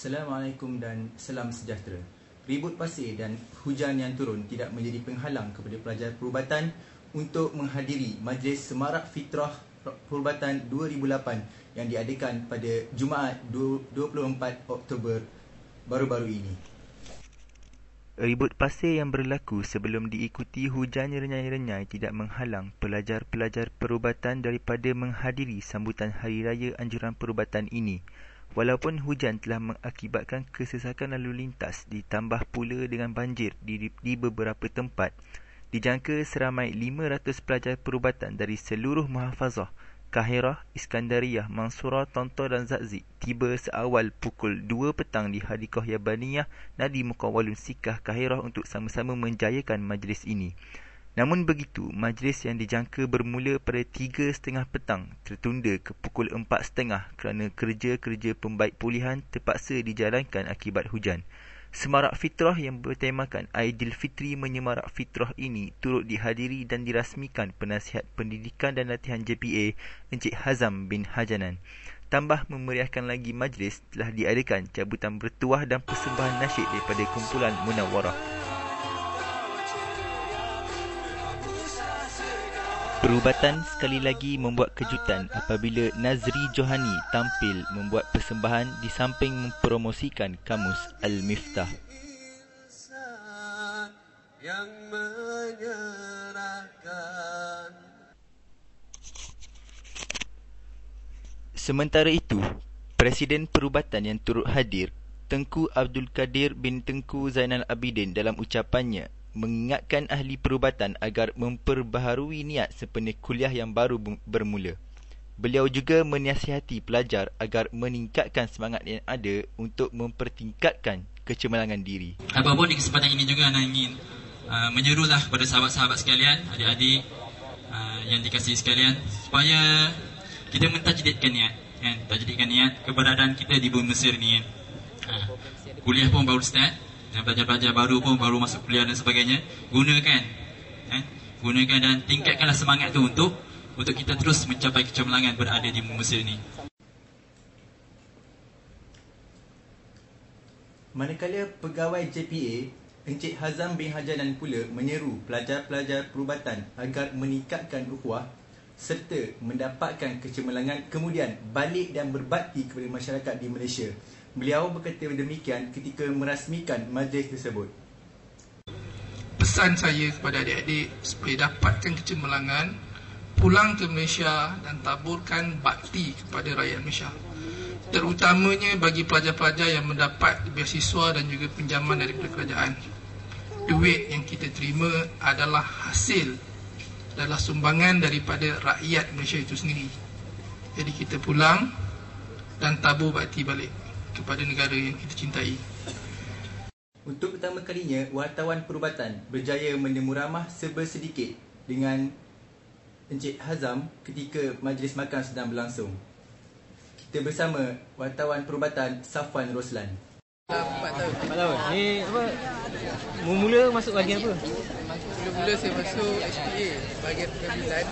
Assalamualaikum dan salam sejahtera. Ribut pasir dan hujan yang turun tidak menjadi penghalang kepada pelajar perubatan untuk menghadiri Majlis Semarak Fitrah Perubatan 2008 yang diadakan pada Jumaat 24 Oktober baru-baru ini. Ribut pasir yang berlaku sebelum diikuti hujan renyai-renyai tidak menghalang pelajar-pelajar perubatan daripada menghadiri sambutan Hari Raya Anjuran Perubatan ini. Walaupun hujan telah mengakibatkan kesesakan lalu lintas ditambah pula dengan banjir di beberapa tempat, dijangka seramai 500 pelajar perubatan dari seluruh muhafazah Kahirah, Iskandariyah, Mansurah, Tontor dan Zakzik tiba seawal pukul 2 petang di Hadikah Yabaniyah Nadi Muqawwalun Sikah Kahirah untuk sama-sama menjayakan majlis ini. Namun begitu, majlis yang dijangka bermula pada 3.30 petang tertunda ke pukul 4.30 kerana kerja-kerja pembaik pulihan terpaksa dijalankan akibat hujan. Semarak Fitrah yang bertemakan Aidilfitri Menyemarak Fitrah ini turut dihadiri dan dirasmikan Penasihat Pendidikan dan Latihan JPA Encik Hazam bin Hajanan. Tambah memeriahkan lagi majlis telah diadakan cabutan bertuah dan persembahan nasyid daripada kumpulan Munawwarah. Perubatan sekali lagi membuat kejutan apabila Nazri Johani tampil membuat persembahan di samping mempromosikan kamus Al-Miftah. Sementara itu, Presiden Perubatan yang turut hadir, Tengku Abdul Kadir bin Tengku Zainal Abidin dalam ucapannya mengingatkan ahli perubatan agar memperbaharui niat sempena kuliah yang baru bermula. Beliau juga menasihati pelajar agar meningkatkan semangat yang ada untuk mempertingkatkan kecemerlangan diri. Apapun di kesempatan ini juga Ana ingin menyerulah kepada sahabat-sahabat sekalian, adik-adik yang dikasihi sekalian, supaya kita mentajdidkan niat, kan? Tajdidkan niat keberadaan kita di bumi Mesir ni. Kuliah pun baru start, dan pelajar-pelajar baru pun baru masuk kuliah dan sebagainya. Gunakan dan tingkatkanlah semangat tu untuk kita terus mencapai kecemerlangan berada di Mesir ni. Manakala pegawai JPA Encik Hazam bin Hajanan pula menyeru pelajar-pelajar perubatan agar meningkatkan ukhuwah serta mendapatkan kecemerlangan, kemudian balik dan berbakti kepada masyarakat di Malaysia. Beliau berkata demikian ketika merasmikan majlis tersebut. Pesan saya kepada adik-adik supaya dapatkan kecemerlangan, pulang ke Malaysia dan taburkan bakti kepada rakyat Malaysia. Terutamanya bagi pelajar-pelajar yang mendapat beasiswa dan juga pinjaman daripada kerajaan. Duit yang kita terima adalah hasil, adalah sumbangan daripada rakyat Malaysia itu sendiri. Jadi kita pulang dan tabur bakti balik kepada negara yang kita cintai. Untuk pertama kalinya, wartawan perubatan berjaya menemu ramah serba sedikit dengan Encik Hazam ketika majlis makan sedang berlangsung. Kita bersama wartawan perubatan Safwan Roslan. 4 tahun. Ni apa? Mula masuk bahagian apa? Mula-mula saya masuk HPA, bahagian pengambilan,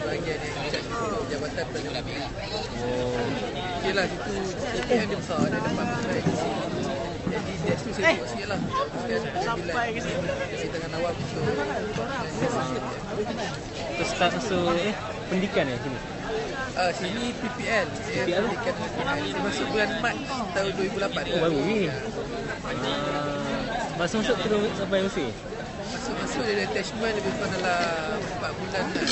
bahagian yang untuk Jabatan Pengambilan. Okeylah, situ TPN dia besar, ada depan besar di sini. Jadi dari situ saya buat sikit lah. Sampai ke sini. Saya tengah nawab untuk Terus start masuk pendidikan sini? Sini PPL. Saya pendidikan PPL. Saya masuk bulan Mac tahun 2008. Oh, baru ni? Masuk terus sampai Mesir? Masuk dari attachment lebih kurang dalam 4 bulan lah.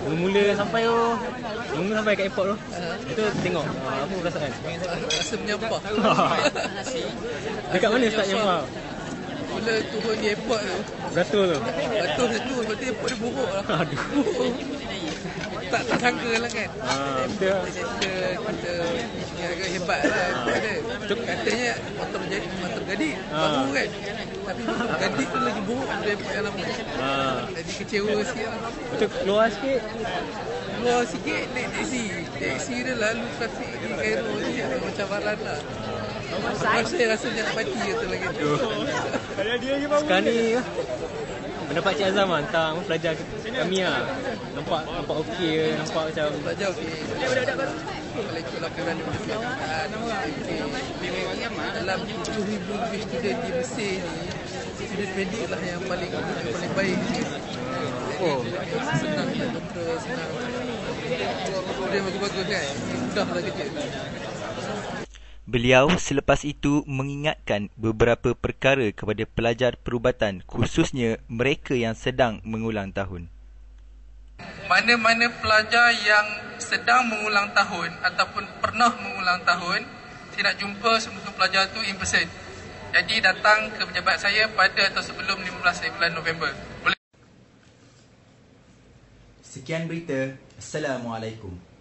Mula sampai kat airport tu. Itu tengok apa perasaan? Rasa menyampah. Dekat mana start nyampah? Mula turun di airport tu. Beratur tu. Lepas tu airport dia buruk lah. Aduh. Tak sangka lah kan. Kita agak hebat lah. Katanya motor gadik baru kan. Tapi motor gadik tu lagi buruk daripada airport yang lama. Jadi kecewa sikit lah. Macam keluar sikit naik taksi dia lalu trafik di Cairo ni macam baran lah. Saya rasa nak mati kata lagi tu. Sekarang ni pendapat Cik Azam lah tentang pelajar kami lah. Nampak okey ke, nampak macam Pelajar okey. Kalau ikut laporan daripada pihak kementerian, dalam 70,000 lebih student di Mesir ni, student medik lah yang paling baik. Senang kita kontrol, senang. Student bagus-bagus kan, mudah lah kerja. Beliau selepas itu mengingatkan beberapa perkara kepada pelajar perubatan, khususnya mereka yang sedang mengulang tahun. Mana-mana pelajar yang sedang mengulang tahun ataupun pernah mengulang tahun, saya nak jumpa semua pelajar tu in person. Jadi datang ke pejabat saya pada atau sebelum 15 bulan November. Sekian berita. Assalamualaikum.